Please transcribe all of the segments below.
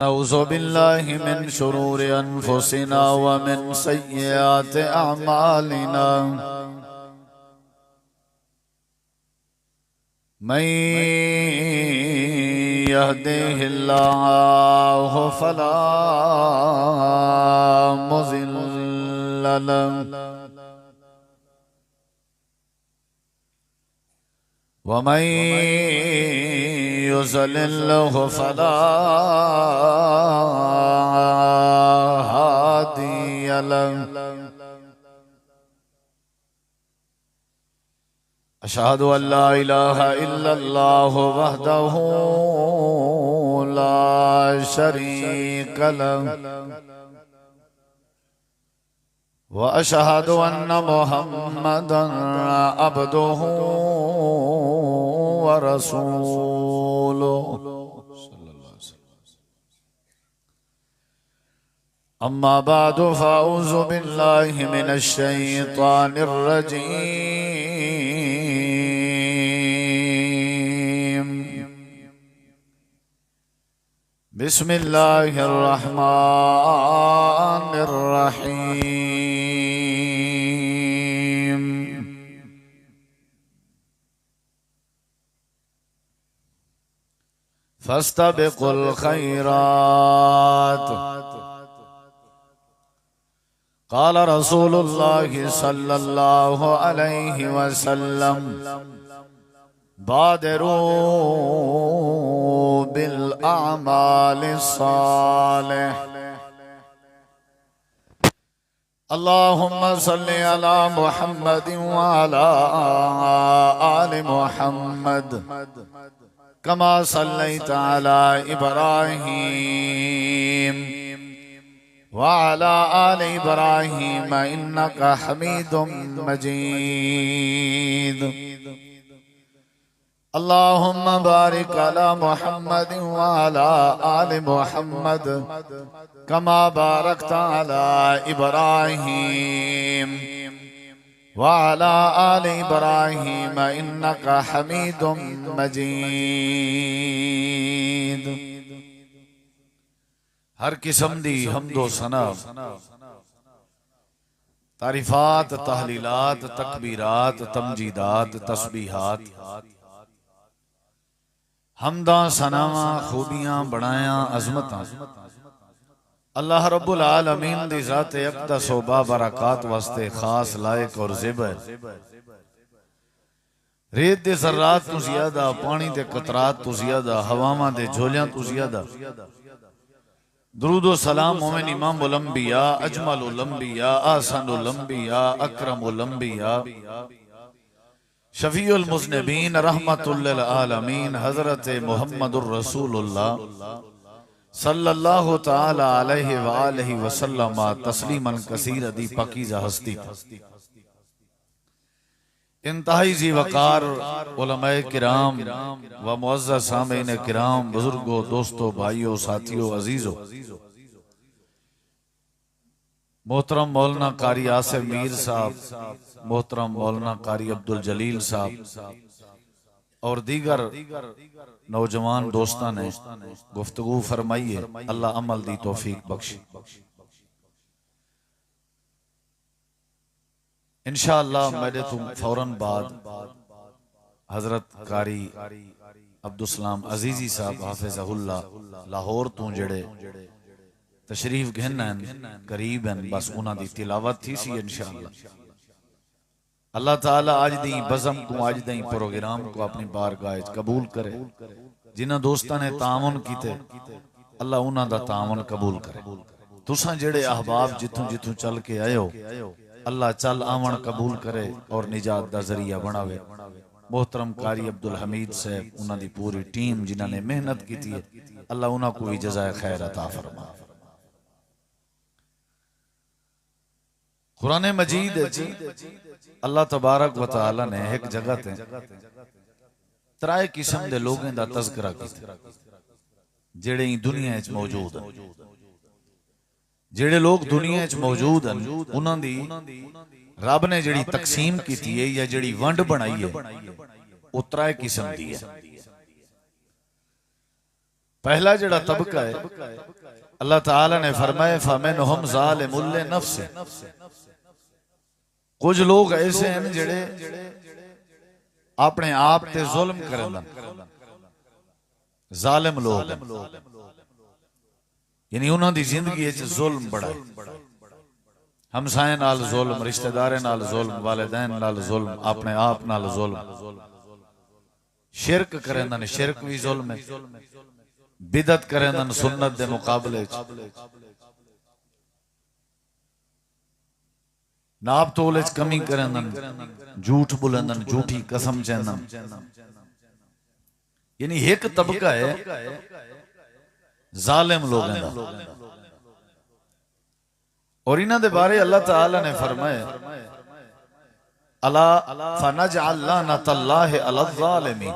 नऊज़ु बिल्लाहि मिन शुरूरि अनफुसिना व मिन सय्यिआति अअमालिना मन यहदिहिल्लाहु फला मुज़िल्ल लहु व मन युज़लिल्हु फला हादिय लहु। अशहदु अल्ला इलाहा इल्लल्लाहु वहदहु ला शरीक लहु व अशहदु अन्न मुहम्मदन अब्दुहु व रसूलुहु। अम्मा बादु फ़अऊज़ु बिल्लाहि मिनश शैतानिर रजीम। बिस्मिल्लाहिर रहमानिर रहीम। फस्तबिकुल खैरात। क़ाल रसूलुल्लाहि सल्लल्लाहु अलैहि वसल्लम बादिरू बिल अअमालिस सालिह। अल्लाहुम्मा सल्लि अला मुहम्मदिन व अला आलि मुहम्मद कमा सल्लैता अला इब्राहीम वाला आले इब्राहीम इन्नका हमीदुम मजीद। अल्लाहुम्मा बारिक अला मुहम्मद वाला आले मुहम्मद कमा बारकता अला इब्राहीम वाला आले इब्राहीम इन्नका हमीदुम मजीद। हर किस्म दी हम्दो सना तारीफात तहलीलात तकबीरात तमजीदात तस्बीहात हमदा सनावा खूबियां बनाया अजमतां अल्लाह रब्बुल आलमीन दी ज़ात अक़दस व बाबरकात वास्ते खास लायक और ज़ेबर। रेत दे ज़र्रात तो ज़्यादा, पानी दे कतरात तो ज़्यादा, हवावां दे झोलियां तो ज़्यादा दुरूदो सलाम मोमिन इमामुल अंबिया अजमलुल अंबिया आसनुल अंबिया अकरमुल अंबिया शफीउल मुज़निबीन रहमतुल लिल आलमीन हज़रत मुहम्मदुर रसूलुल्लाह सल्लल्लाहु तआला अलैहि व आलिहि वसल्लम तस्लीमन कसीर दी पाकीज़ा हस्ती इंतहाई ज़ी वक़ार उलमाए किराम व मुअज़्ज़ज़ सामीन किराम बुजुर्गो दोस्तों भाइयों साथियों अजीजों मोहतरम मौलाना कारी आसिफ मीर साहब, मोहतरम मौलाना कारी अब्दुल जलील साहब और दीगर नौजवान दोस्तां ने गुफ्तगू फरमाई है। अल्लाह अमल दी तौफीक बख्शे। इंशाअल्लाह मेरे तुम फौरन बाद हजरत कारी अब्दुलसलाम अजीजी साहब हाफिज़हुल्लाह लाहौर तो जड़े तशरीफ घेन करीब हैं, बस उन्हां दी तिलावत थी सी इंशाअल्लाह। अल्लाह ताला आज दी बज़म को आज दी प्रोग्राम को अपनी बारगाह कबूल करे। जिन्हां दोस्तां ने तामुन कीते अल्लाह उन्हां दा तामुन कबूल करे। तुसां जेड़े अहबाब जिथों जिथों चल के आए हो अल्लाह चल आवन कबूल करे और निजात दा जरिया बनावे। मोहतरम कारी अब्दुल हमीद साहब उन्हां दी पूरी टीम जिन्हां ने मेहनत की है अल्लाह उन्हां को भी जज़ाए खैर अता फरमा। कुरान मजीद अल्लाह तबारक व तआला ने एक जगह ते त्राए किस्म दे लोगों दा तज़किरा कीता जेड़े दुनिया च मौजूद हैं। जेड़े लोग दुनिया च मौजूद हैं उन्हां दी रब ने जिहड़ी तकसीम की है या जिहड़ी वंड बनाई है वो त्रै किस्म दी है। पहला जड़ा तबका है अल्लाह ताला ने फरमाया फमिनहुम ज़ालिमुल लिनफ्सि, कुछ लोग ऐसे हैं जेड़े अपने आप ते जुल्म करन, जालिम लोग, यानी उन्हां दी जिंदगी विच जुल्म बड़ा है। हमसाए नाल जुल्म, रिश्तेदारे नाल जुल्म, वालिदैन नाल जुल्म, अपने आप नाल जुल्म, शिरक करन, शिरक भी जुल्म है, बिदत करन सुन्नत दे मुकाबले च, नाप तोले च कमी करन, झूठ बुलंदन, झूठी कसम चैनन, यानी एक तबका है जालिम लोगों दा। और इन्हां दे बारे अल्लाह ताला ने फरमाया अला फनजअल लानतल्लाहि अलल ज़ालिमीन,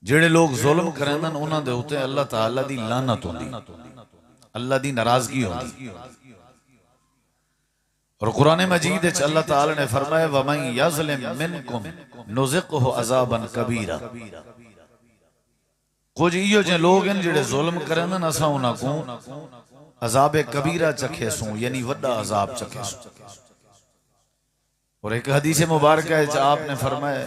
जेड़े लोग जुल्म करन उन्हां दे उते अल्लाह ताला दी लानत होंदी, अल्लाह दी नाराजगी होंदी। और कुरान मजीद विच अल्लाह ताला ने फरमाया वमन यज़लिम मिनकुम नुज़िक़हु अज़ाबन कबीरा, कुछ इहो जे लोग हैं जेड़े जुल्म करन असां उन्हां को अज़ाब कबीरा चखेसूं, यानी वड्डा अज़ाब चखेसूं। और एक हदीस मुबारक है आपने फरमाया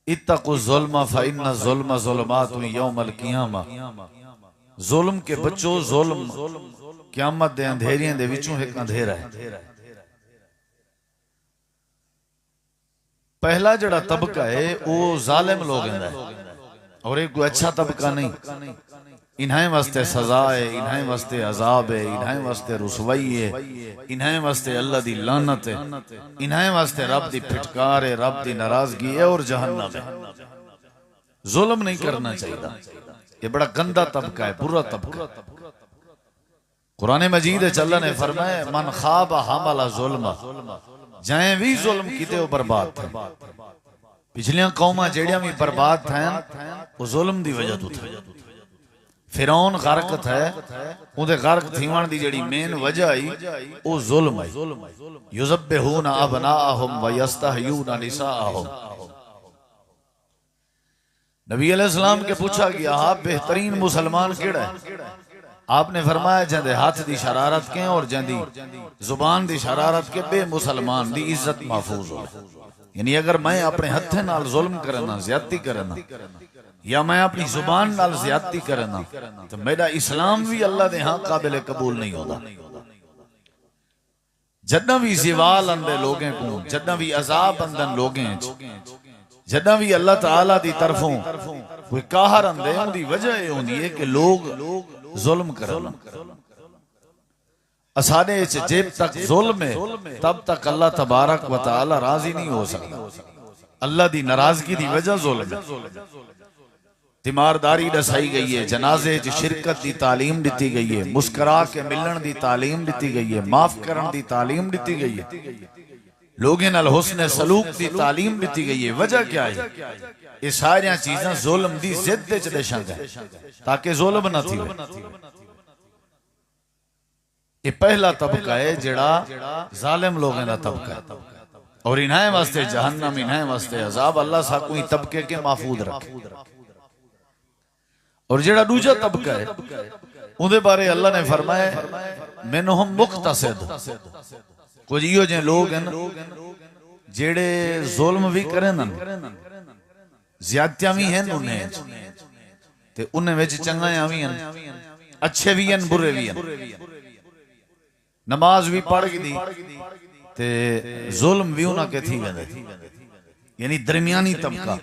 इत्तक़ु ज़ुल्म फ़इन्न ज़ुल्म ज़ुल्मातुन यौमल क़ियामा, जुल्म के बच्चों जुल्म क़यामत दे अंधेरियां दे विचों एक अंधेरा है। पहला जड़ा तबका है वो जालिम लोग है और एक कोई अच्छा तबका नहीं, इन्हें वास्ते सजा है, इन्हें वास्ते अजाब है, इन्हें वास्ते रुसवाई है, इन्हें वास्ते अल्लाह दी लानत है, इन्हें वास्ते रब दी फिटकार है, रब दी नाराजगी है और जहन्नम है। जुल्म नहीं करना चाहिए, ये बड़ा गंदा तबका है, बुरा तबका। कुरान मजीद अल्लाह ने फरमाया मन खाब हमला जुल्मा, जाए भी जुल्म किते वो बर्बाद थे। पिछलियां कौमां जेड़ियां भी बर्बाद थे वो जुल्म दी वजह तो थे। फिरौन गर्क है, उहदे गर्क थीवण दी जेड़ी मेन वजह आई वो जुल्म है। युज़ब्बिहूना अबनाअहुम व यस्तहयूना निसाअहुम। नबी अलैहिस्सलाम के पूछा गया आप बेहतरीन मुसलमान केड़ा है? आपने फरमाया जंदे हाथ दी शरारत के और जंदी जुबान दी शरारत के बे मुसलमान दी इज्जत महफूज हो। यानी अगर मैं अपने हथे नाल जुल्म करना, ज्यादती करना, या मैं अपनी जुबान नाल ज्यादती करना, तो मेरा इस्लाम भी अल्लाह दे हां काबिल कबूल नहीं होता। जदा भी ज़वाल अंदे लोगों को, जदा भी अजाब अंदन लोगों, जदा भी अल्लाह ताला दी तरफों कोई कहर अंदे, उनकी वजह यह होंदी है कि लोग जुल्म करना। असादे जब तक जुल्म है तब तक अल्लाह तबारक व तआला राजी नहीं हो सकता। अल्लाह दी नाराजगी दी वजह जुल्म है। तीमारदारी दसाई गई है, जनाजे च शिरकत दी तालीम दी गई है, मुस्करा के मिलन दी तालीम दी गई है, माफ करन दी तालीम दी गई है, लोगों नाल हुस्न सलूक दी तालीम दी गई है। वजह क्या है? ये सारियां चीज़ां जुल्म दी जिद च देशांगा ताकि जुल्म ना थी। ये पहला तबका है जेड़ा जालिम लोगों का तबका है और इन्हें वास्ते जहन्नम, इन्हें वास्ते अजाब। अल्लाह सा कोई तबके के महफूज रखे। और जेड़ा दूजा तबका है उहदे बारे अल्लाह ने फरमाया मिनहुम मुक्तसिद, कुछ इहो जे लोग हैं जेड़े जुल्म भी करें, ज्यादतियां भी हैं उन्हें ते उन्हें विच चंगाइयां भी हैं, अच्छे भी हैं बुरे भी हैं। नमाज भी पढ़ दी ते जुल्म भी उन्हां के थी वेंदे, यानी दरमियानी तबका।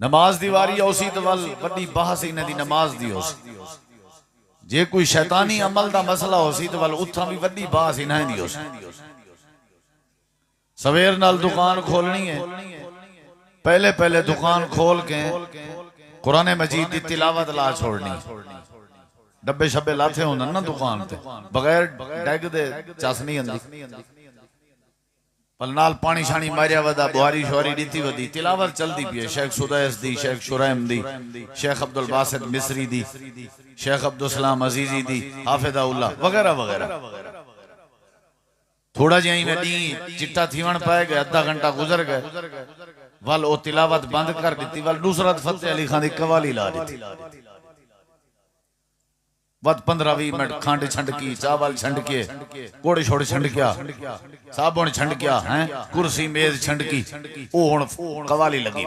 नमाज दी वारी औसी तो वल बड़ी बहस इन्हां दी नमाज दी होसी। जे कोई शैतानी अमल दा मसला होसी तो वल उथा भी बड़ी बहस इन्हां दी होसी। सवेर नाल दुकान खोलनी है, पहले पहले दुकान खोल के कुरान मजीद की तिलावत ला छोड़नी। डब्बे शब्बे लाथे होंदे ना दुकान ते, बगैर डैग दे चस नहीं आंदी, पल नाल पानी शानी मारिया वदा, बुहारी शुहारी दीती वदी, तिलावत चलती पी है। शेख सुदैस दी, शेख शुरैम दी, शेख अब्दुल बासित मिस्री दी, शेख अब्दुल सलाम अजीजी दी, हाफिज़ उल्लाह वगैरह वगैरह। थोड़ा जिहा में डी चिट्टा थीवण पाए गए, अद्धा घंटा गुजर गए, वल ओ तिलावत बंद कर दी, वल नुसरत फतेह अली खान की कवाली ला दी। वत 15-20 मिनट खंड छंडकी, चावल छंडके, कोड़े छोड़े छंडकिया, साबुन छंडकिया है, कुर्सी मेज छंडकी, ओ हुण कवाली लगी।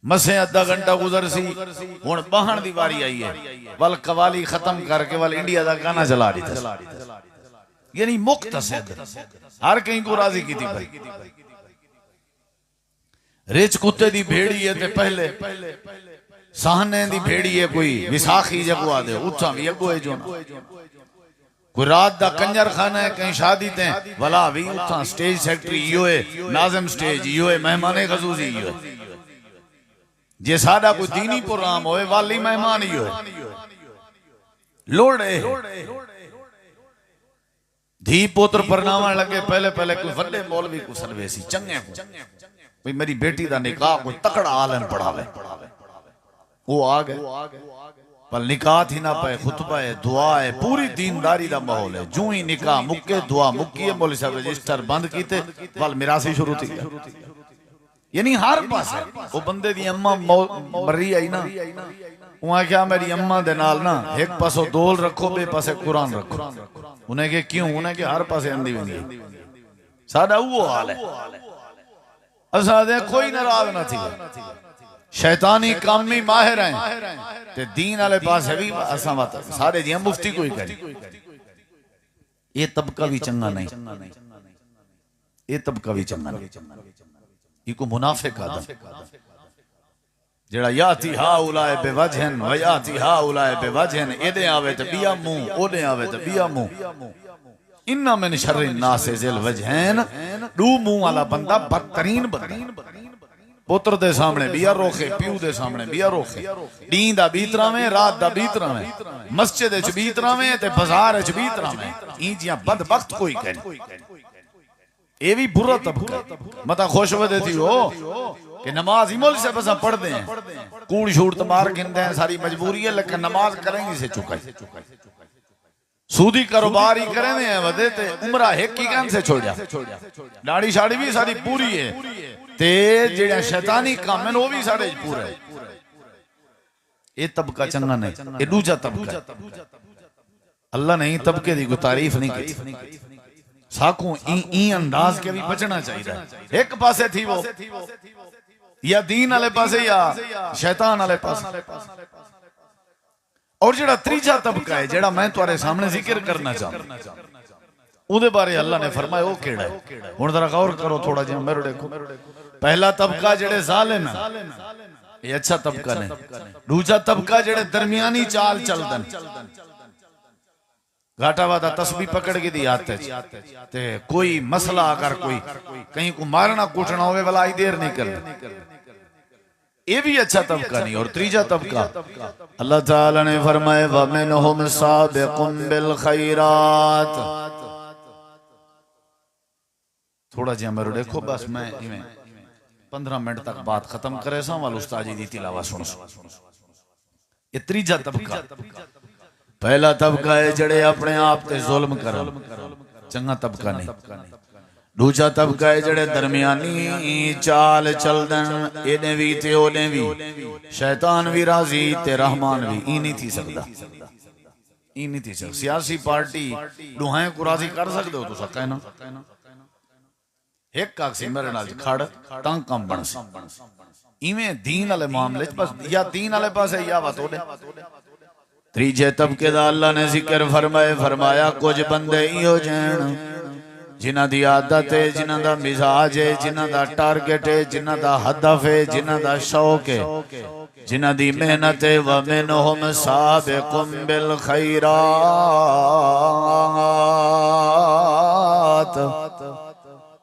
मसे आधा घंटा गुजर सी, हुण बहन दी वारी आई है, वल कवाली खत्म करके वल इंडिया दा गाना चला दी। यानी मुक्तसद हर कहीं को राजी की थी भाई। रिच कुत्ते दी भेड़ी है ते पहले सहने दी भेड़ी है, कोई विसाखी जगो आदे उठा भी अगो है जो ना, कोई रात दा कंजर खाना है कहीं शादी ते वला भी उठा, स्टेज सेक्रेटरी यो है, नाज़िम स्टेज यो है, मेहमाने खसूसी यो है। जे सादा कोई दीनी प्रोग्राम होए वाली मेहमान यो है। लोड़े धी पुत्र परनावा लगे पहले पहले कोई वड्डे मौलवी को सरवेसी चंगे भाई मेरी बेटी दा निकाह कोई तकड़ा आलम पढ़ावे, वो आ गए पर निकाह थी ना पाए, खुतबा है, दुआ है, पूरी दीनदारी दा माहौल है। जूं ही निकाह मुक्के दुआ मुक्की है, मौलवी साहब रजिस्टर बंद कीते, वल मिरासी शुरू थी। यानी हर पास है वो बंदे दी अम्मा मरी आई ना, वहां क्या मेरी अम्मा दे नाल ना एक पासो दोल रखो, बे पासे कुरान रखो। उन्हें के क्यों, उन्हें के हर पासे आंदी वेंदी साडा वो हाल है। असा दे कोई नाराज ना थी, शैतानी काम में माहिर हैं ते दीन वाले पास है भी असा बात सारे जी मुफ्ती कोई करे। ये तबका भी चंगा नहीं, ये तबका भी चंगा नहीं, इको मुनाफिक आदम जेड़ा याती हाउलाए बेवजहन व याती हाउलाए बेवजहन, एदे आवे ते बिया मुंह, ओदे आवे ते बिया मुंह। इन्ना मिन शर्रि नास ज़िल वजहन, दू मुंह वाला बंदा बदतरीन बंदा। पुत्र दे सामने बिया रोखे, प्यू दे सामने बिया रोखे, दीन दा बीतरा में, रात दा बीतरा में, मस्जिद च बीतरा में ते बाजार च बीतरा में। ई जिया बदबख्त कोई करे, ये भी बुरा तबका। मता खुशवदे थी हो कि नमाज इमोल से बस पढ़ते हैं, कूड़ शूड़ तो मार गिनते हैं, सारी मजबूरी है, लेकिन नमाज करेंगे से चुकाई। सूदी कारोबार ही करेंगे वदे ते उमरा एक ही कान से छोड़ जा, दाढ़ी शाड़ी भी सारी पूरी है ते जेड़ा शैतानी काम है वो भी सारे पूरा है। ये तबका चंगा नहीं, ये दूजा तबका। अल्लाह ने तबके दी कोई तारीफ नहीं की, साकू ई अंदाज के भी बचना चाहिए। एक पासे थी वो या दीन वाले पासे या शैतान वाले पासे। और जेड़ा तीजा तबका है जेड़ा मैं तुम्हारे सामने जिक्र करना चाहता, उदे बारे अल्लाह ने फरमाया वो केड़ा है। हुण जरा गौर करो थोड़ा जिहा मेरे देखो। पहला तबका जेड़े जालिम है, ये अच्छा तबका नहीं। दूजा तबका जेड़े दरमियानी चाल चलदन, घाटा वादा तस्बीह पकड़ के दी आते ते कोई मसला अगर कोई कहीं को मारना कूटना होवे वाला आई देर नहीं कर, ये भी अच्छा तबका नहीं। और तीजा तबका अल्लाह ताला ने फरमाया व मिनहुम साबिकुम बिल खैरात। थोड़ा जिहा मेरे देखो बस मैं 15 मिनट तक बात खत्म करे सा वाल उस्ताद जी दी तिलावत सुन। ये तीजा तबका। पहला तबका है जड़े अपने आप ते जुल्म करन, चंगा तबका नहीं। दूजा तबका है जड़े दरमियानी चाल चलदन, इने भी ते ओने भी, शैतान भी राजी ते रहमान भी। ई नहीं थी सकदा, ई नहीं थी सकदा। सियासी पार्टी दुहाए को राजी कर सकदे हो तुसा कहना, एक काक्सी मेरे नाल खड़ तां काम बन सी। इवें दीन वाले मामले बस या दीन वाले पासे या बात ओदे। तीजे तबके दा अल्लाह ने जिक्र फरमाए, फरमाया कुछ बंदे इहो जैन जिन्हां दी आदत है, जिन्हां दा मिजाज है, जिन्हां दा टारगेट है, जिन्हां दा हदफ है, जिन्हां दा शौक है, जिन्हां दी मेहनत है। व मिनहुम साबिकुम बिल खैरात,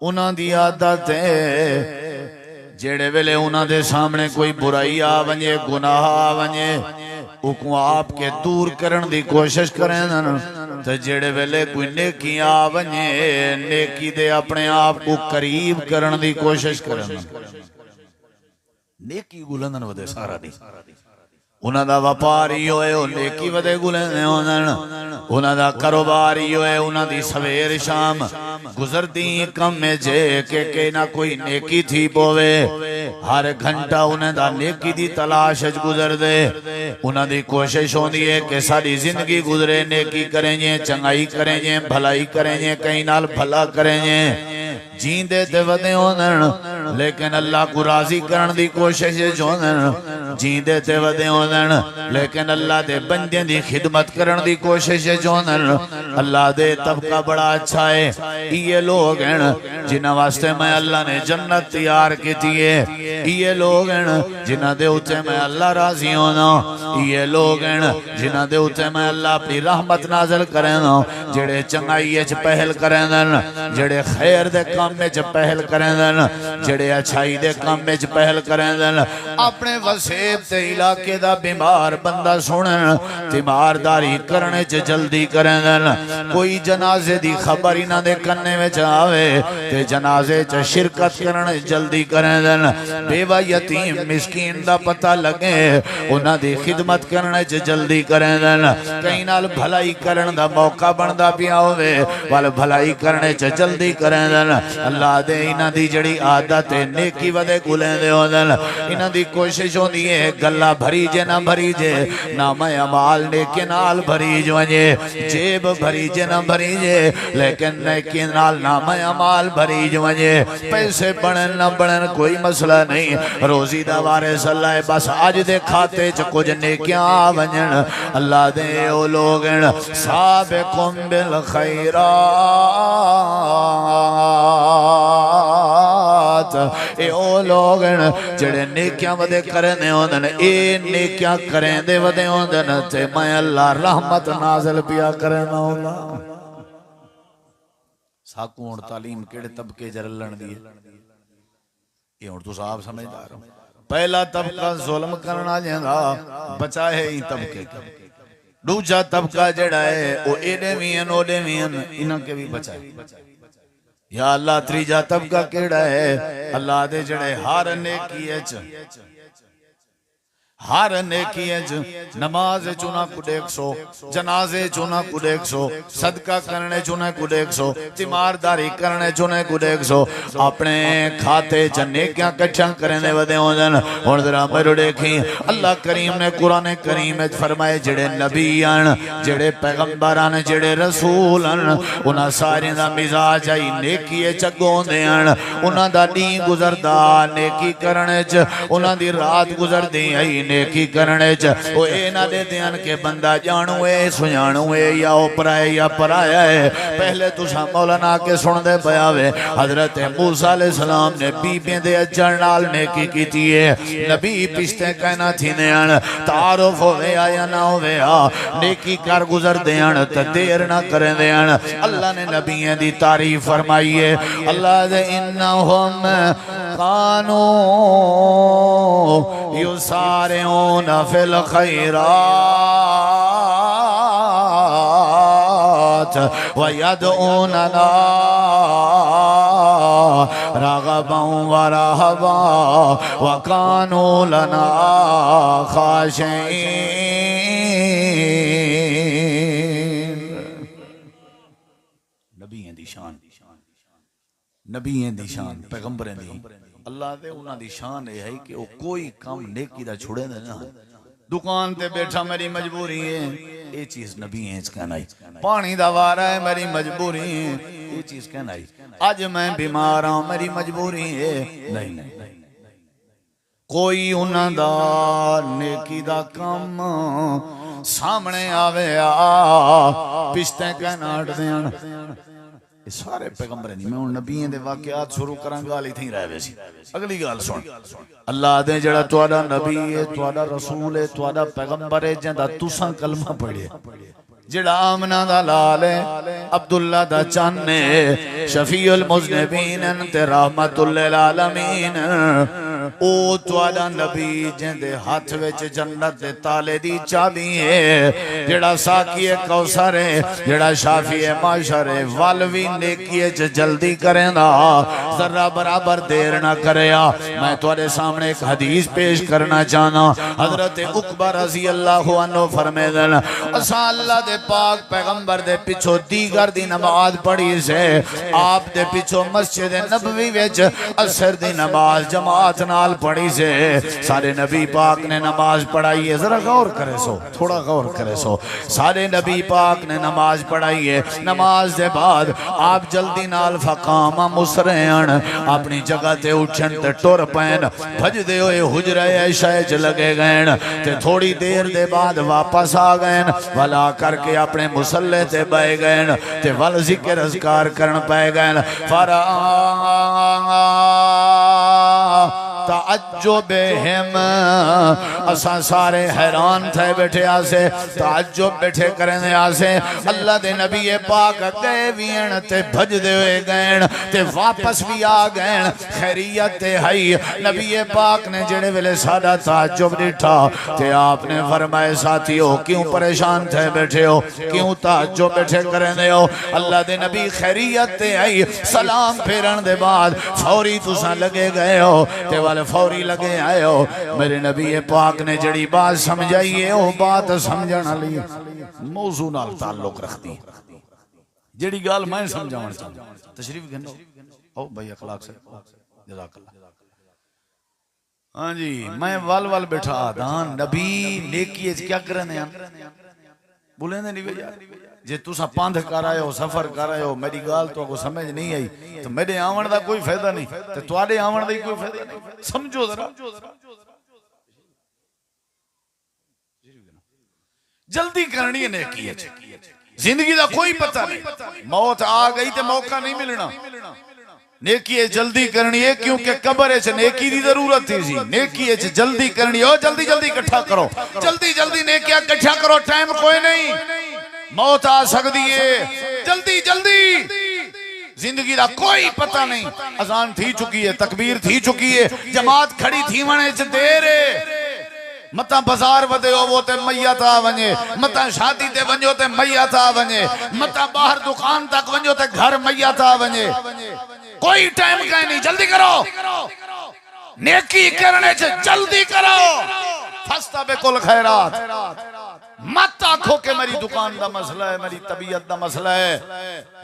उन्हां दी आदत है जेड़े वेले उन्हां दे सामने कोई बुराई आ वंजे, गुनाह आ वंजे, उको आपके दूर करन दी कोशिश करें। ते जेड़े वेले कोई नेकी आ वंजे, नेकी दे अपने आप को करीब करन दी कोशिश करें। नेकी गुलंदन वदे सारा दी उन्हां दा व्यापार ही होए नेकी वदे गुलेंदे होंदन उन्हां दा कारोबार ही होए उन्हां दी सवेर शाम गुजरती कम में जे के ना कोई नेकी थी पोवे हर घंटा उन्हां दा नेकी दी तलाश च गुजर दे उन्हां दी कोशिश होंदी है कि साडी जिंदगी गुजरे नेकी करें जे चंगाई करें जे भलाई करें जे कहीं नाल भला करें जे जींदे ते वदे होंदन लेकिन अल्लाह को राजी करन दी कोशिश होंदन जींदे ते वदे होंदन लेकिन अल्लाह दे बंदे दी खिदमत करन दी कोशिश होंदन अल्लाह दे तबका बड़ा अच्छा है ये लोग हैं जिन्हां वास्ते मैं अल्लाह ने जन्नत तैयार की है ये लोग हैं जिन्हां दे उत्ते मैं अल्लाह राजी होना ये लोग हैं जिन्हां दे उत्ते मैं अल्लाह अपनी रहमत नाज़िल करेंदा जेड़े चंगाई च पहल करेंदन जेड़े खैर दे काम में पहल करेंदन जेड़े अच्छाई दे काम में पहल करेंदन अपने वसेब ते इलाके दा बीमार बंदा सुनन तीमारदारी करने च जल्दी करेंदन कोई जनाजे दी खबर इन्हां दे कन्ने में आवे ते जनाजे च शिरकत करने जल्दी करेंदन बेवा यतीम मिस्कीन दा पता लगे उन्हां दी खिदमत करने च जल्दी करेंदन कहीं नाल भलाई करन दा मौका बनदा पिया होवे वाल भलाई करने च जल्दी करेंदन अल्लाह दे इन्हां दी जड़ी आदत है नेकी वदे गुलेंदे होंदन इन्हां दी कोशिश होंदी है गल्ला भरी जे ना भरी जे ना मैं अमाल नेकी नाल भरी वजे जेब भरी जे ना भरी जे लेकिन नेकी नाल ना मैं अमाल भरी वजे पैसे बनन ना बनन कोई मसला नहीं रोजी दा वारिस अल्लाह है बस आज दे खाते च कुछ नेकियां वजन अल्लाह दे ओ लोग साबिकुम बिल खैरा ए ओ लोग जेड़े नेकियां वदे करने होंदन ए नेकियां करेंदे वदे होंदन ते मैं अल्लाह रहमत नाज़िल पिया करना होंदा साकू हुण तालीम केड़े तबके च रलण दी ये हुण तुस आप समझदार हो पहला तबका जुल्म करना जेंदा बचाए ही तबके दूजा तबका जेड़ा है ओ एडे वी हन ओडे वी हन इन्हां के भी बचाए या अल्लाह त्रीजा तबका केड़ा है अल्लाह दे जड़े हर नेकी हर नेकी नमाज चुना को 100 जनाजे चुना को 100 सदका करने चुने को 100 तीमारदारी करने चुने को 100 अपने खाते च नेकियां इकट्ठा करने वदे होंदन हुण जरा मेरे देखी अल्लाह करीम ने कुरान करीम में फरमाए जेड़े नबी आन जेड़े पैगंबर आन जेड़े रसूल आन उन्हां सारे दा मिजाज आई नेकी च अगोंदे आन उन्हां दा दी गुजरदा नेकी करने च उन्हां दी रात गुजरदी आई नेकी करने च ओ ए ना दे ध्यान के बंदा जानू है सुजानू है या ओपरा है या पराया है पहले तुसा मौलाना के सुनदे पया वे हजरत मूसा अलैहि सलाम ने बीबियां दे अजण नाल नेकी कीती है नबी पिछते कहना थीने आन तारुफ होवे या ना होवे नेकी कर गुजरदे आन ते देर ना करदे आन अल्लाह ने नबियां दी तारीफ फरमाई है अल्लाह दे इन्नहुम कानू युसारिऊन फिल खैरात व यदऊनना रगबन व रहबा व कानू लना खाशिईन नबियां दी शान नबियां दी शान पैगंबरां दी अल्लाह दे उन्हां दी शान है कि वो कोई काम नेकी दा छुड़े ना दुकान ते बैठा मेरी मजबूरी है ये चीज नबी है कहना पानी दा वारा है मेरी मजबूरी है ये चीज कहना आज मैं बीमार हूं मेरी मजबूरी है नहीं कोई उन्हां दा नेकी दा काम सामने आवे पिछते कहना हट देन सारे पैगंबर नहीं मैं नबियों के वाकयात शुरू करा गाल इतनी रह वैसी अगली गाल सुन अल्लाह दे जड़ा तुहाडा नबी है तुहाडा रसूल है तुहाडा पैगंबर है जिंदा तुसां कलमा पढ़िया जेड़ा आमना दा लाल है अब्दुल्ला दा चन है शफीउल मुज़निबीन ते रहमतुल लिल आलमीन ओ तुहाडा नबी जिंदे हाथ विच जन्नत दे ताले दी चाबी है, जेड़ा साकी है कौसर है, जेड़ा शाफी है माशर है, वल भी नेकी च जल्दी करेंदा, जरा बराबर देर ना करया। मैं तुहाडे सामने एक हदीस पेश करना चाहना। हजरत उकबा रज़ी अल्लाह अन्हु फरमाते हैं, असां अल्लाह दे पाक पैगंबर दे पिछो दीगर दी नमाज पढ़ी से, आप दे पिछो मस्जिद नबवी विच असर दी नमाज जमात नाल पढ़ी से। सारे नबी पाक ने नमाज पढ़ाई है, जरा गौर करे सो, थोड़ा गौर करे सो। सारे नबी पाक ने नमाज पढ़ाई है। नमाज दे बाद आप जल्दी नाल फकामा मुसरन अपनी जगह ते उठन ते टुर पैन, भजदे हुए हुजरा ऐशा च लगे गए ते थोड़ी देर दे बाद वापस आ गए, वला करके अपने मुसल्ले ते बह गए ते वल जिक्र अज़कार करन पै गए। फरा ताज्जुबहिम, असां सारे हैरान थे बैठे आसे, ताज्जुब बैठे करने आसे। अल्लाह दे नबी पाक गए भी ते भजदे हुए गए ते वापस भी आ गए। खैरियत ते हई नबी पाक ने जेड़े वेले साडा ताज्जुब दिठा ते आपने फरमाए, साथियों क्यों परेशान थे बैठे हो, क्यों ताज्जुब बैठे करने हो। अल्लाह दे नबी खैरियत ते हई, सलाम फेरन दे बाद फौरी तुसां लगे गए हो ते फौरी लगे आए हो। मेरे नबी पाक ने जड़ी बात समझाई है वो बात समझण वाली मौजू नाल ताल्लुक रखती, जड़ी गाल मैं समझावण चाहंदा। तशरीफ गनो ओ भाई अखलाक से जज़ाकल्लाह। हां जी, मैं वल वल बैठा दान नबी नेकी क्या करने बोले नहीं भैया, जे तुसा पंध कर आए हो, सफर कर आए हो, मेरी गाल तो को समझ नहीं आई तो मेरे आवन का कोई फायदा नहीं, तो तुहाडे आवन का कोई फायदा नहीं। समझो जरा, जल्दी करनी है नेकी है। जिंदगी का कोई पता नहीं, मौत आ गई तो मौका नहीं मिलना। नेकी है जल्दी करनी है, क्योंकि कब्र च नेकी की जरूरत थी। नेकी है जल्दी करनी हो, जल्दी जल्दी इकट्ठा करो, जल्दी जल्दी नेकियां इकट्ठा करो, टाइम कोई नहीं, मौत आ सकती है। जल्दी जल्दी, जिंदगी का कोई पता नहीं। अजान थी चुकी है, तकबीर थी चुकी है, जमात खड़ी थी वने च देर है। मता बाजार वधे वो ते मैयत आ वने, मता शादी ते वञो ते मैयत आ वने, मता बाहर दुकान तक वञो ते घर मैयत आ वने। कोई टाइम का नहीं, जल्दी करो, नेकी करने च जल्दी करो। फस्ता बेकुल खैरात, मत आखो के मेरी दुकान का मसला है, मेरी तबीयत का मसला है,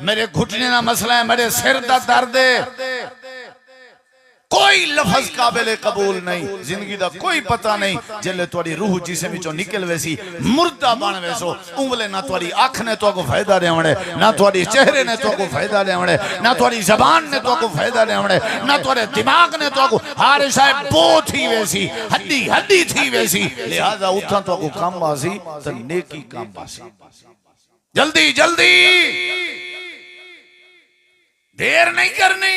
मेरे घुटने का मसला है, मेरे सिर का दर्द है। कोई लफज काबिल कबूल नहीं। जिंदगी का कोई पता नहीं, जिले तुहाडी रूह जिसे विचों निकल वैसी मुर्दा बन वैसो उंगले ना तुहाडी अख ने तो को फायदा देवणे, ना तुहाडी चेहरे ने तो को फायदा देवणे, ना तुहाडी जबान ने तो को फायदा देवणे, ना तुहाडे दिमाग ने तो को, हर शय बो थी वैसी, हड्डी हड्डी थी वैसी। लिहाजा उठा तो को काम आसी तो नेकी काम आसी। जल्दी जल्दी, देर नहीं करनी।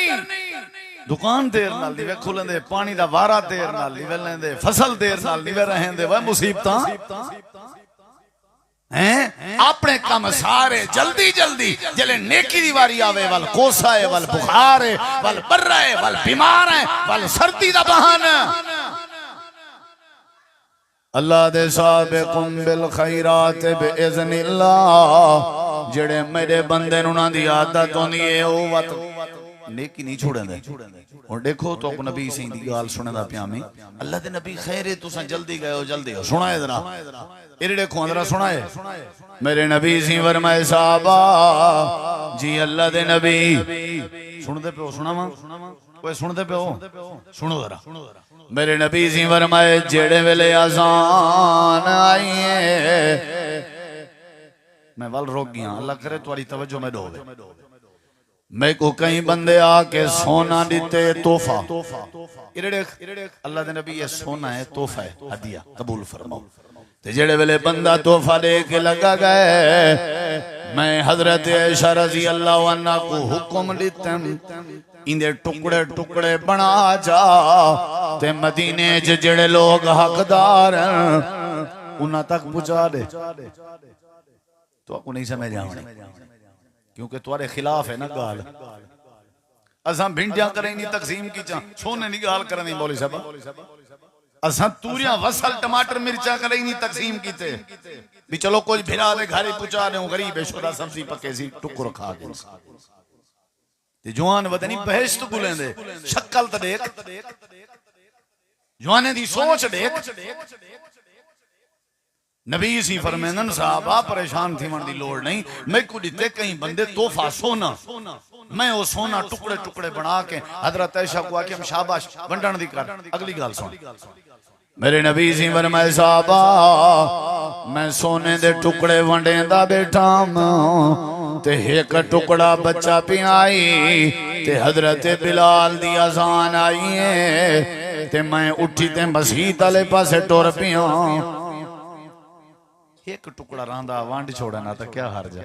दुकान देर नाल नहीं वे खुलंदे, पानी दा वारा देर नाल नहीं वे लेंदे, फसल देर नाल नहीं वे रहेंदे। वे मुसीबतां हैं, अपने काम सारे जल्दी जल्दी। जले नेकी दी वारी आवे, वल कोसा है, वल बुखार है, वल बर्रा है, वल बीमार है, वल सर्दी दा बहाना। अल्लाह दे साबिकुम बिल खैरात बिइज़्निल्लाह, जेड़े मेरे बंदे नु ना दी आदत होंदी है ओ वत नेकी नहीं छोड़ेंदे। और देखो तो नबी सिंह दी गाल सुनदा पिया मैं, अल्लाह दे नबी खैर तुसा जल्दी गए हो, जल्दी हो। सुनाए जरा, इरे देखो जरा सुनाए। मेरे नबी सिंह फरमाए, साहबा जी अल्लाह दे नबी सुनदे पे हो, सुनावा कोई सुनदे पे हो, सुनो जरा। मेरे नबी सिंह फरमाए, जेड़े वेले अज़ान आई है, मैं वल रोक गया, अल्लाह करे तुम्हारी तवज्जो में डोवे। मैं को कई बंदे आके सोना दीते, तोहफा, अल्लाह दे नबी ये सोना है, तोहफा है, हदिया कबूल फरमाओ। ते जेड़े वेले बंदा तोहफा दे के लगा गए, मैं हजरत आयशा रज़ी अल्लाह अन्हा को हुक्म दितम, इंदे टुकड़े टुकड़े बना जा ते मदीने च जेड़े लोग हकदार उन्हां तक पहुंचा दे। तो आपको नहीं समझ आवनी, क्योंकि तुम्हारे खिलाफ है ना गाल। असां भिंडियां करे नहीं तकसीम की चा सोने नहीं गाल करनी मौलवी साहब असां तूरियां वसल टमाटर मिर्चा करे नहीं तकसीम कीते भी चलो कोई भिरा दे घरे पुचा दे गरीब है शुदा सब्जी पके सी टुकर खा गए ते जवान वतनी बहश्त बुलेंदे शक्ल त देख जवाने दी सोच देख नबी सी फरमानन साहबा परेशान थी मन दी लोड़ नहीं मैं को दिते कहीं बंदे तोहफा सोना मैं वो सोना टुकड़े टुकड़े बना के हजरत आयशा को आके शाबाश वंडण दी कर अगली गाल सुन मेरे नबी सी फरमाए साहबा मैं सोने दे टुकड़े वंडेंदा बैठा ते एक टुकड़ा बच्चा पियाई ते हजरत बिलाल दी अजान आई है ते मैं उठी ते मस्जिद वाले पासे टुर पिया एक टुकड़ा रांदा वंड छोड़ना तो क्या हर जा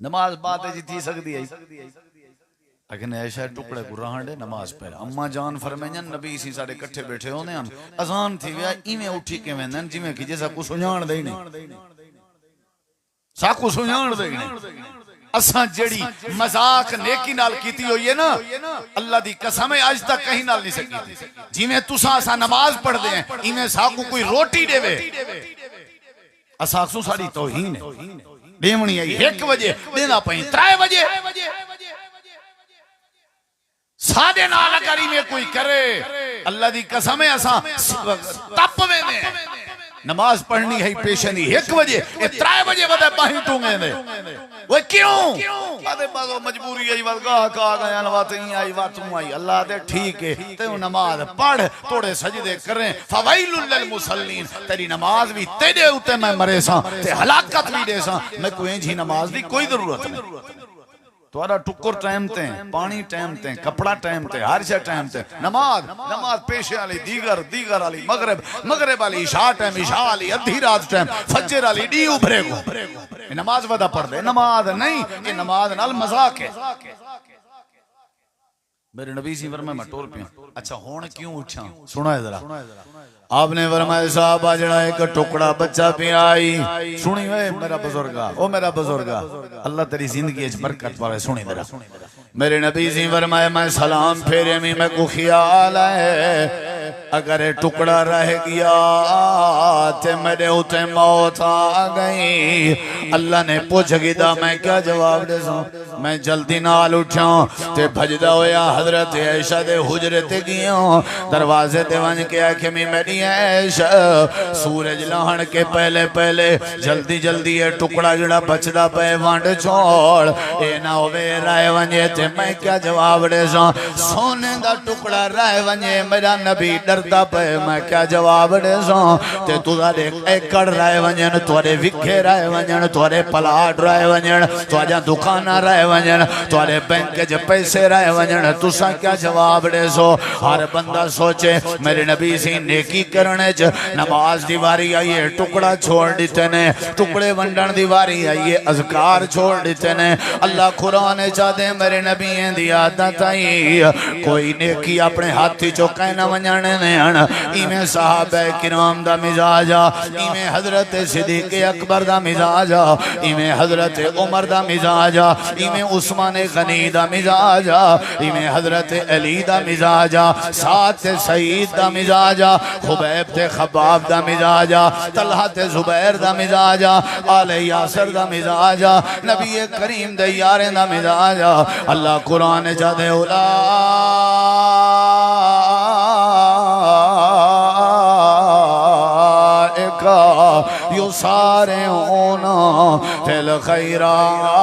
नमाज बात जी थी सकती है लेकिन ऐसा टुकड़े को रांडे नमाज पढ़ अम्मा जान फरमाइयन नबी सी साडे इकट्ठे बैठे होने हम अजान थी वे इवें उठी के वेंदन जिवें कि जैसा कुछ सुझाण दे नहीं साकू सुझाण दे नहीं असां जेड़ी मजाक नेकी नाल कीती होई है ना अल्लाह दी कसम है आज तक कहीं नाल नहीं सकी जिवें तुसा असां नमाज पढ़दे हैं इवें साकू कोई रोटी देवे असाकू साडी तौहीन है देवनी आई 1 बजे देना पई 3 बजे सादे नाल करी में कोई करे अल्लाह दी कसम है असा तप वेंदे नमाज पढ़नी है पेशनी 1 बजे 3 बजे वदा बाही टूंगे ने वो क्यों आदे बादो मजबूरी आई वगा का गया नवात ही आई वातू आई अल्लाह दे ठीक है ते नमाज पढ़ थोड़े सजदे करें फवाइलुल लिल मुसल्लीन तेरी नमाज भी तेरे उते मैं मरे सा ते हलाकत भी दे सा मैं कोई जी नमाज दी कोई जरूरत नहीं तुम्हारा टुकर टाइम ते पानी टाइम ते कपड़ा टाइम ते हर शे टाइम ते नमाज नमाज पेशे वाली दीगर दीगर वाली मगरिब मगरिब वाली इशा टाइम इशा वाली अद्धी रात टाइम फजर वाली डी उभरे को नमाज वदा पढ़ दे नमाज नहीं ये नमाज नाल मजाक है मेरे नबी सी फरमाया मैं टोल पिया अच्छा हुन क्यों उठा सुनो जरा आपने फरमाया साहबा जड़ा एक टुकड़ा बच्चा पियाई सुनी वे मेरा बुजुर्गा ओ मेरा बुजुर्गा अल्लाह तेरी जिंदगी च बरकत पावे सुनी जरा मेरे नबी सी फरमाया मैं सलाम फेरे में मैं को ख्याल है अगर टुकड़ा रह गया ते मेरे उते मौत आ गई अल्लाह ने पूछ गिदा मैं क्या जवाब दे मैं जल्दी नाल उठा ते भजदा होया हजरत आयशा दे हुजरे ते गया दरवाजे ते वन के आखे में मेरी आयशा सूरज लहण के पहले पहले जल्दी जल्दी ये टुकड़ा जड़ा बचदा पे वंड छोड़ ए ना होवे राय वने ते मैं क्या जवाब दे सोने दा टुकड़ा राय वने मेरा नबी डरदा पे मैं क्या जवाब दे ते तुदा दे एकड़ राय वने तोरे विखे राय वने तोरे प्लाट राय वने तोजा दुकाना राय वने तोरे बैंक च पैसे राय वने तुसा क्या जवाब दे हर बंदा सोचे मेरे नबी सी नेकी करने च नमाज दी वारी आई है टुकड़ा छोड़ दिते ने टुकड़े वंडन दी वारी आई है अज़कार छोड़ दिते ने अल्लाह कुरान चाहते मेरे नबी दी आदत आई कोई नेकी अपने हाथी चो कहना वंजने ने इवें साहबे किराम दा मिजाज इवें हजरत सिद्दीक अकबर दा मिजाज इवें हजरत उमर दा मिजाज इवें उस्मान गनी दा मिजाज इवें हजरत अली दा मिजाज साथ सईद दा मिजाज खुबैब ते खबाब दा मिजाज तलहा ते जुबैर दा मिजाज आले यासर दा मिजाज नबी करीम दे यारें दा मिजाज अल्लाह कुरान च दे उला यो सारे होना फिल खैरात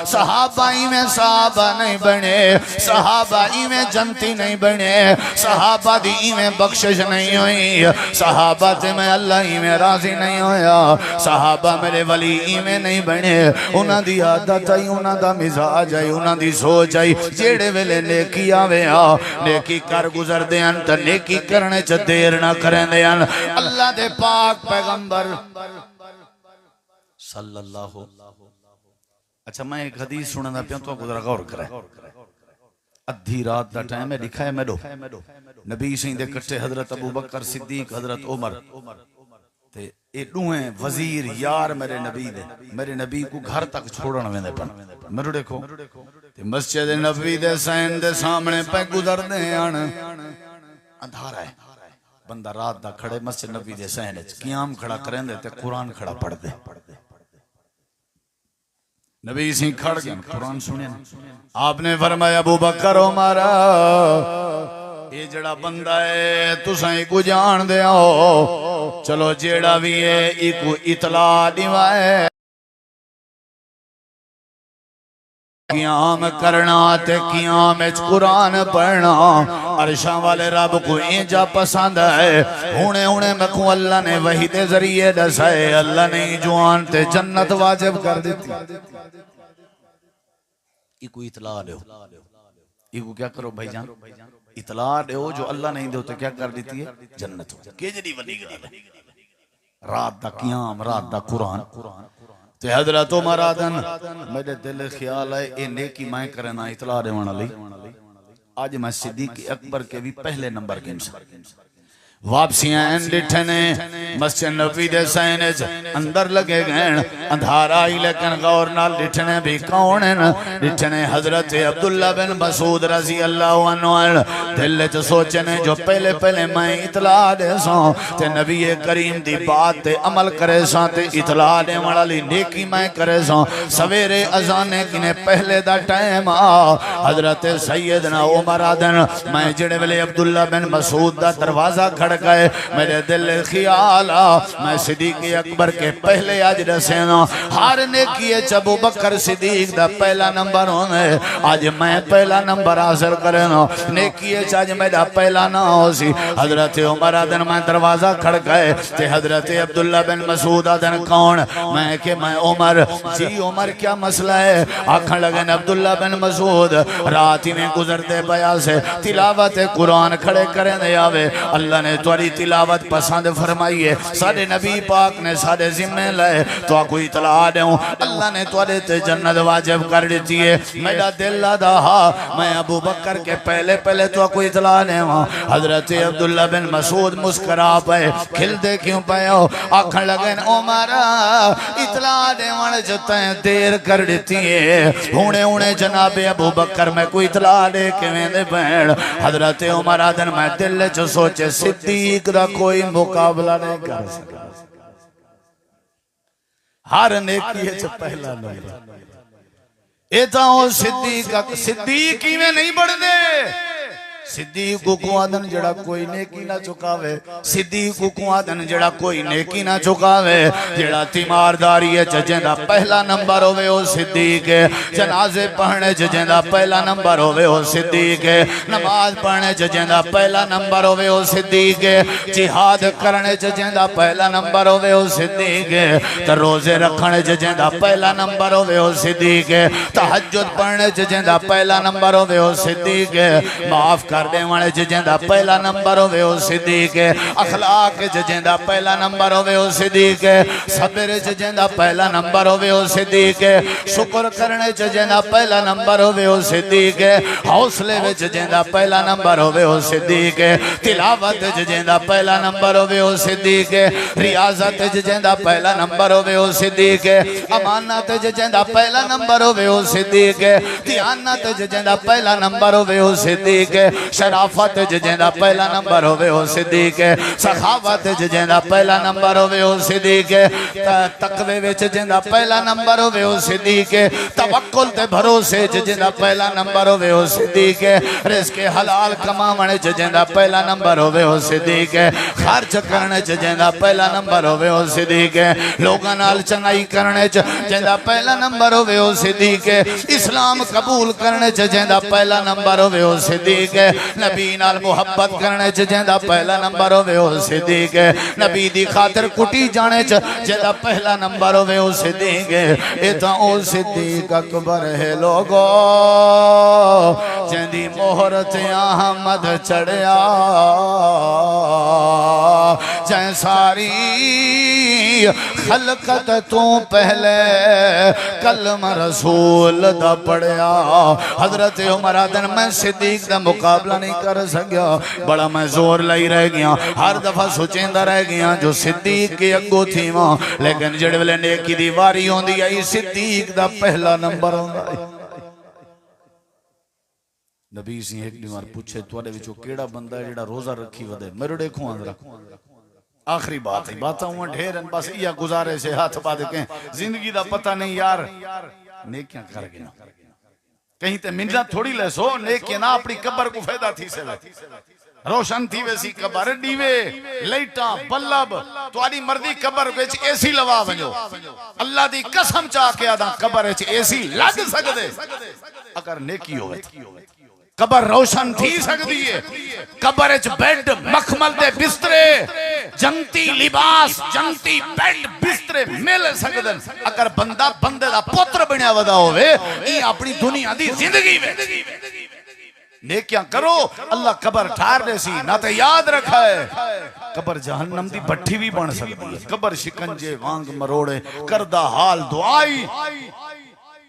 सहाबाई में सहाबा नहीं बने सहाबाई में जनती नहीं बने सहाबा दी में बख्शिश नहीं हुई सहाबा ते मैं अल्लाह में राजी नहीं होया सहाबा मेरे वली में नहीं बने उन्हां दी आदत आई उन्हां दा मिजाज आई उन्हां दी सोच आई जेड़े वेले नेकी आवे नेकी कर गुजरदे हन ते नेकी करने च देर ना करदे हन अल्लाह दे पाक पैगंबर सल्लल्लाहु अच्छा मैं एक हदीस सुनना पिया तो गुजरा गौर करे अद्धी रात दा टाइम है लिखा है मेडो नबी सिंह दे कट्टे हजरत अबू बकर सिद्दीक हजरत उमर ते ये दुए वजीर यार मेरे नबी को घर तक छोड़न वेंदे पन मेरे देखो ते मस्जिद नबी दे सैन दे सामने पे गुजरदे आन अंधारा है बंदा रात दा खड़े मस्जिद नबी दे सैन च क़याम खड़ा करेंदे ते कुरान खड़ा पढ़दे नबी सिंह खड़ गए कुरान सुने आपने फरमाया अबू बकर उमर ये जड़ा बंदा है तुसा इको जान दे हो चलो जेड़ा भी है इको इतला दिवाए क़याम करना ते क़याम विच कुरान पढ़ना अरशां वाले रब को इंजा पसंद है हुणे हुणे मखू अल्लाह ने वही दे जरिए दसा है अल्लाह ने जुआन ते जन्नत वाजिब कर दी इको इतला दो इको क्या करो भाईजान इतला दो जो अल्लाह नहीं दो तो क्या कर देती है जन्नत केजरी वली गल है रात दा क़याम रात दा कुरान ते हजरत उमर आदन मेरे दिल ख्याल है ये नेकी मैं करना इतला देवन वाली आज मैं सिद्दीक अकबर के भी पहले नंबर के इंसान वापसियां डिठने मस्जिद नबी दे सैन अंदर लगे गए अंधारा ही लेकिन गौर नाल डिठने भी कौन है डिठने हजरत अब्दुल्ला बिन मसूद रजी अल्लाह अन्हु दिल च सोचने जो पहले पहले मैं इतला दे सो ते नबी करीम दी बात ते अमल करे सो ते इतला दे वाली नेकी मैं करे सो सवेरे अजाने किने पहले दा टाइम आ हजरत सैयदना उमर आदन मैं जेड़े वेले अब्दुल्ला बिन मसूद दा दरवाजा खड़ गए मेरे दिल ख्याल मैं सिद्दीक अकबर के पहले आज दसेना हर नेकी अबू बकर सिद्दीक दा पहला नंबर होने आज मैं पहला नंबर हासिल करना नेकी आज मेरा पहला ना हो सी हजरत उमर आदन मैं दरवाजा खड़ गए ते हजरत अब्दुल्ला बिन मसूद आदन कौन मैं के मैं उमर जी उमर क्या मसला है आखन लगे अब्दुल्ला बिन मसूद रात में गुजरते पया से तिलावत कुरान खड़े करें आवे अल्लाह ने तुरी तिलावत पसंद फरमाई है साडे नबी पाक ने साडे जिम्मे लाए तो कोई इतला दूं अल्लाह ने तुरे ते जन्नत वाजिब कर दी है मेरा दिल आदा मैं अबू बकर के पहले पहले तो कोई इतला देवा हजरत अब्दुल्ला बिन मसूद मुस्कुरा पे खिलदे क्यों पे हो आखन लगे उमर इतला देवन च तैं देर कर दी है हुणे हुणे जनाबे अबू बकर मैं कोई इतला दे किवें दे भैन हजरत उमर आदन मैं दिल च सोचे सिद्दीक दा कोई मुकाबला नहीं कर सका हर नेकी च पहला नंबर ए तां सिद्दीक किवें नहीं बढ़दे सिद्दीक को आदन जड़ा कोई नेकी ना चुकावे सिद्दीक को आदन जड़ा कोई नेकी ना चुकावे जड़ा तीमारदारी है जजेंदा पहला नंबर होवे ओ सिद्दीक है जनाजे पढ़ने जजेंदा पहला नंबर होवे ओ सिद्दीक है नमाज पढ़ने जजेंदा पहला नंबर होवे ओ सिद्दीक है जिहाद करने जजेंदा पहला नंबर होवे ओ सिद्दीक है त रोजे रखने जजेंदा पहला नंबर होवे ओ सिद्दीक है तहज्जुद पढ़ने जजेंदा पहला नंबर होवे ओ सिद्दीक है माफ कर दे वाले जजेंदा पहला नंबर होवे ओ सिद्दीक है अखलाक जजेंदा पहला नंबर होवे ओ सिद्दीक है सब्र जजेंदा पहला नंबर होवे ओ सिद्दीक है शुक्र करने जजेंदा पहला नंबर होवे ओ सिद्दीक है हौसले विच जजेंदा पहला नंबर होवे ओ सिद्दीक है तिलावत जजेंदा पहला नंबर होवे ओ सिद्दीक है रियाजत जजेंदा पहला नंबर होवे ओ सिद्दीक है अमानत जजेंदा पहला नंबर होवे ओ सिद्दीक है दियानत जजेंदा पहला नंबर होवे ओ सिद्दीक है शराफत जजेंदा पहला नंबर होवे ओ सिद्दीक है सखावत जजेंदा पहला नंबर होवे ओ सिद्दीक है तकवे विच जजेंदा पहला नंबर होवे ओ सिद्दीक है तवक्कुल ते भरोसे जजेंदा पहला नंबर होवे ओ सिद्दीक है रिज़्क़ हलाल कमावण जजेंदा पहला नंबर होवे ओ सिद्दीक है खर्च करने जजेंदा पहला नंबर होवे ओ सिद्दीक है लोगां नाल चंगाई करने जजेंदा पहला नंबर होवे ओ सिद्दीक है इस्लाम कबूल करने जजेंदा पहला नंबर होवे ओ सिद्दीक है नबी नाल मुहब्बत करने च जेंदा पहला नंबर होवे ओ सिद्दीक है नबी दी खातिर कुटी जाने च जेंदा पहला नंबर होवे ओ सिद्दीक है ए तां ओ सिद्दीक अकबर है लोगो जेंदी मोहर ते अहमद चढ़िया जै सारी खलकत तू पहले कलमा रसूल दा पढ़िया। हजरत उमर आदन मैं सिद्दीक दा मुकाबला नहीं कर सकिया, बड़ा मैं जोर लाई रह गया, हर दफा सोचेंदा रह गया जो सिद्दीक के अगो थी वहां, लेकिन जेड़े वेले नेकी दी वारी होंदी आई सिद्दीक दा पहला नंबर होंदा है। नबी सिंह एक बार पूछे तुहाडे विचों केड़ा बंदा है जेड़ा रोजा रखी वदे, मेरे देखो आंदरा आखिरी बात है, बात हुआ ढेर बस या गुजारे से हाथ पा दे के जिंदगी दा पता नहीं यार नेकियां कर गया कहीं ते मिंजा थोड़ी ले सो नेकियां ना अपनी कब्र को फायदा थी से रोशन थी वैसी कब्र दीवे लाइटा बल्ब तुम्हारी मर्जी कब्र विच एसी लवा वजो अल्लाह दी कसम चा के आदा कब्र विच एसी लग सकदे अगर नेकी होवे कब्र रोशन थी सकती है। कब्र विच बेड मखमल दे बिस्तरे जंती लिबास जंती बेड बिस्तरे मिल सकदन अगर बंदा बंदे दा पुत्र बनया वदा होवे ई अपनी दुनिया दी जिंदगी विच नेकियां करो अल्लाह कब्र ठार दे सी ना ते याद रखा है कब्र जहन्नम दी भट्ठी भी बन सकती है। कब्र शिकंजे वांग मरोड़े करदा हाल दुआई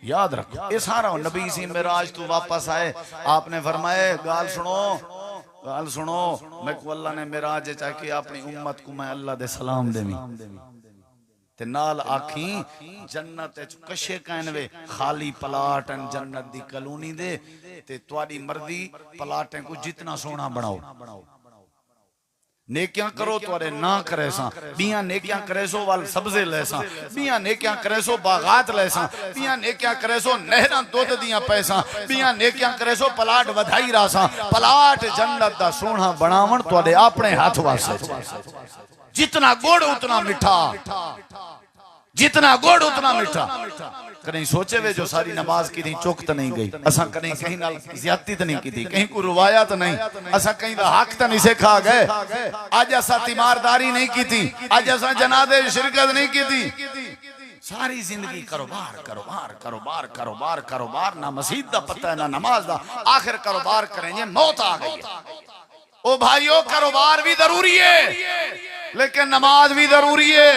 याद रखो। ये सारा नबी सी मेराज तू वापस आए आपने फरमाए गाल सुनो मैं को अल्लाह ने मेराज चाहे अपनी उम्मत को मैं अल्लाह दे सलाम देवी ते नाल आखी जन्नत कशे कहनवे खाली पलाटन जन्नत दी कलोनी दे ते तुहाडी मर्जी पलाटें को जितना सोना बनाओ नेकियां करो तुआरे ना करे सा बियां नेकियां करे सो वाल सब्जे ले सा बियां नेकियां करे सो बागात ले सा बियां नेकियां करे सो नहरां दूध दियां पैसा बियां नेकियां करे सो पलाट वधाई रा सा पलाट जन्नत दा सोना बनावण तुआडे अपने हाथ वास्ते जितना गुड़ उतना मीठा जितना गुड़ उतना मीठा। कहीं सोचे वे जो सारी नमाज की थी चुक तो नहीं गई असा कहीं कहीं नाल ज्यादती तो नहीं की थी कहीं को रुवाया तो नहीं असा कहीं दा हक तो नहीं से खा गए आज असा तीमारदारी नहीं की थी आज असा जनादे शिरकत नहीं की थी सारी जिंदगी कारोबार कारोबार कारोबार कारोबार कारोबार ना मस्जिद दा पता है ना नमाज दा आखिर कारोबार करेंगे मौत आ गई ओ भाइयों कारोबार भी जरूरी है लेकिन नमाज भी जरूरी है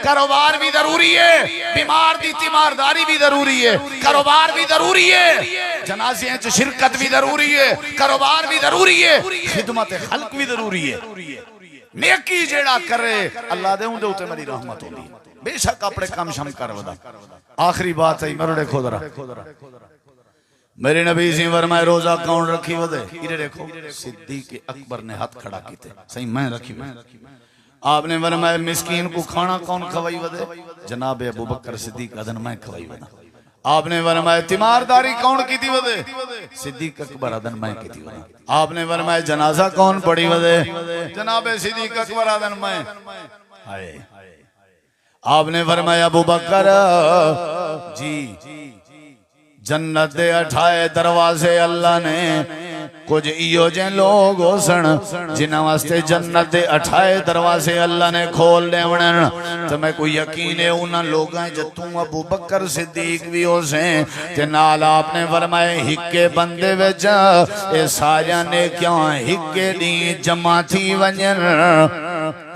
कारोबार भी जरूरी है बीमार दी तीमारदारी भी जरूरी है कारोबार भी जरूरी है जनाजे च शिरकत भी जरूरी है कारोबार भी जरूरी है खिदमत खल्क भी जरूरी है नेकी जेड़ा करे अल्लाह दे उंदे उते मेरी रहमत होंदी बेशक अपने काम शम कर वदा। आखिरी बात है मेरे देखो जरा मेरे नबी सिंह फरमाए रोजा कौन रखी वदे इरे देखो सिद्दीक अकबर ने हाथ खड़ा कीते सही मैं रखी आपने फरमाया मिस्कीन को खाना कौन खवाई वदे जनाब अबू बकर सिद्दीक अदन मैं खवाई वदा। आपने फरमाया तीमारदारी कौन की थी वदे सिद्दीक अकबर अदन मैं की थी वदा। आपने फरमाया जनाजा कौन पढ़ी वदे जनाब सिद्दीक अकबर अदन मैं हाय। आपने फरमाया अबू बकर जी जन्नत दे 28 दरवाजे अल्लाह ने कुछ इो जे लोग हो सन जिन्हां वास्ते जन्नत दे 28 दरवाजे अल्लाह ने खोल देवण तो मैं कोई यकीन है उन्हां लोगां च तू अबू बकर सिद्दीक भी हो से ते नाल आपने फरमाए हिक्के बंदे विच ए सारियां ने क्यों हिक्के दी जमा थी वंजन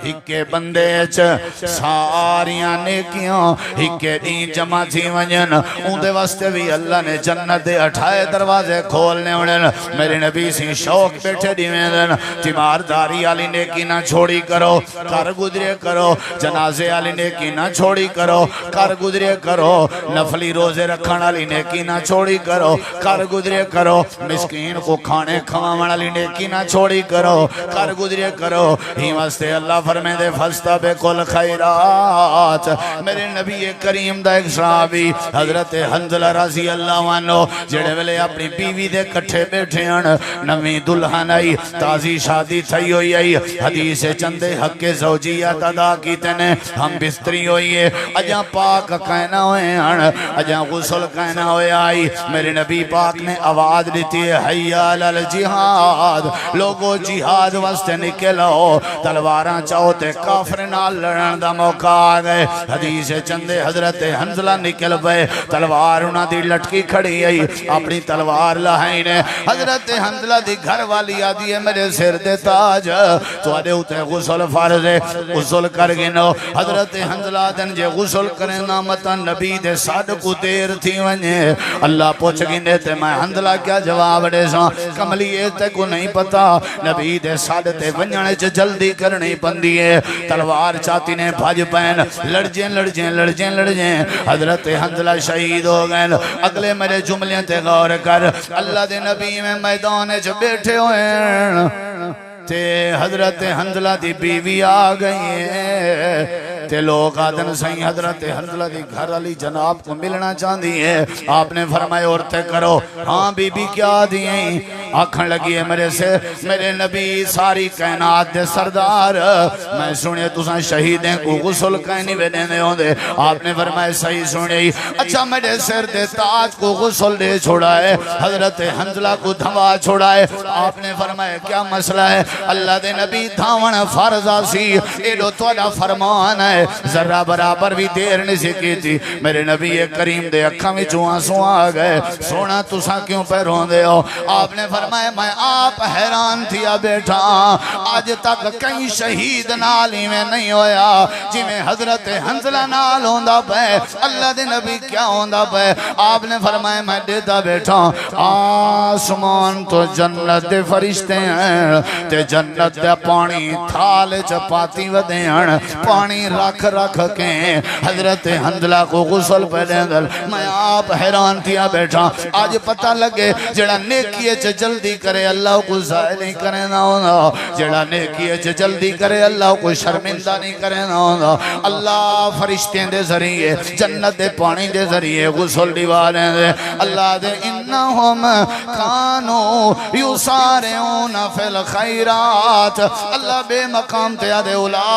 हिक्के बंदे च सारियां नेकियां हिक्के दी जमा थी वंजन उंदे वास्ते भी अल्लाह ने जन्नत दे 28 दरवाजे खोलने होने। मेरे नबी सी शौक बैठे दिवें तीमारदारी वाली नेकी ना छोड़ी करो कर गुजरे करो जनाजे वाली नेकी ना छोड़ी करो कर गुजरे करो नफली रोजे रखने वाली नेकी ना छोड़ी करो कर गुजरे करो मिस्कीन को खाने खवाने वाली नेकी ना छोड़ी करो कर गुजरे करो ही वास्ते अल्लाह फरमे दे फस्ता बेकुल खैरात। मेरे नबी करीम दा एक सहाबी हजरत हंजला रजी अल्लाह अन्हु जेड़े वेले अपनी बीवी दे कट्ठे बैठे हन नवी दुल्हन आई ताजी शादी थई होई आई हदीस चंदे हक ज़ौजियत अदा कीते ने हम बिस्तरी होइए अजा पाक कहना होए हन अजा गुस्ल कहना होए आई मेरे नबी पाक ने आवाज दी है हय्या अल जिहाद लोगो जिहाद वास्ते निकलो तलवार तलवारां चाहो ते काफिर नाल लड़न दा मौका आ गए। हदीस चंदे हजरत हंजला निकल पे, तलवार उन्हां दी लटकी खड़ी आई, अपनी तलवार लहाई ने। हजरत हंजला दी घर वाली आदि है मेरे सिर दे ताज तुहाडे उते गुसल फर्ज है, गुसल कर गिनो। हजरत हंजला दिन जे गुसल करे ना मता नबी दे साड को देर थी वने। अल्लाह पूछ गिने ते मैं हंजला क्या जवाब दे सा? कमलिए ते को नहीं पता, नबी दे साड ते वणने च जल्दी करनी पंदी है। तलवार चाती ने भज पैन, लड़जे लड़जे लड़जे लड़जे हजरत हंजला शहीद हो गए। अगले मेरे जुमले ते गौर कर, अल्लाह दे नबी में मैदान च बैठे हुए ते हजरत हंजला दी बीवी आ गई है ते लोग आदन सही हजरत हंजला दी घर वाली जनाब को मिलना चाहती है। आपने फरमाया औरतें करो। हाँ बीबी क्या दी आखन लगी है मेरे से, मेरे नबी सारी कायनात दे सरदार, मैं सुने तुसा शहीदें को गुसल कहीं नहीं देने होंदे। आपने फरमाया सही सुने। अच्छा मेरे सिर दे ताज को गुसल दे छोड़ा है, हजरत हंजला को धवा छोड़ा है। आपने फरमाया क्या मसला है? अल्लाह दे नबी धावन फर्जा सी, एडो तोड़ा फरमान है, जरा बराबर भी देर नहीं सी की थी। मेरे नबी करीम दे अखां विचों आंसू आ गए। सोना तुसा क्यों पे रोंदे हो? आपने फरमाया मैं आप हैरान थिया बैठा, आज तक कई शहीद नाल इवें नहीं होया जिवें हजरत हंजला नाल होंदा पे। अल्लाह दे नबी क्या होंदा पे? आपने फरमाया मैं देता बैठा, आसमान तो जन्नत दे फरिश्ते हैं ते जन्नत दा पानी थाल च पाती वदे हन, पानी रख रख के हजरत हंजला को गुसल पे देंदल। मैं आप हैरान थिया बैठा, आज पता लगे जेड़ा नेकी च जल्दी करे अल्लाह को ज़ाय नहीं करे ना होंदा, जेड़ा नेकी च जल्दी करे अल्लाह को शर्मिंदा नहीं करे ना होंदा। अल्लाह फरिश्ते दे जरिए जन्नत दे पानी दे जरिए गुसल दिवा दे। अल्लाह दे इन्नहुम कानू युसारिऊना फिल खैरात, अल्लाह बेमकाम ते आदे उला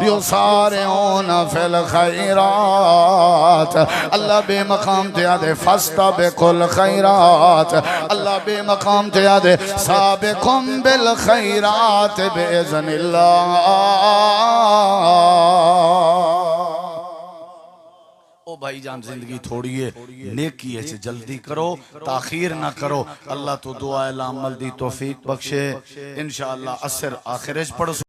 युसारिऊना फिल खैरात, अल्लाह बेमकाम ते आदे फस्तबिकुल खैरात, अल्लाह बेमकाम ते आदे साबिकुम बिल खैरात बिइज़्निल्लाह। ओ भाईजान जिंदगी थोड़ी है, नेकी है जल्दी करो, ताखीर ना करो। अल्लाह तो दुआ अमल दी तौफीक बख्शे। इंशाअल्लाह असर आखिर पढ़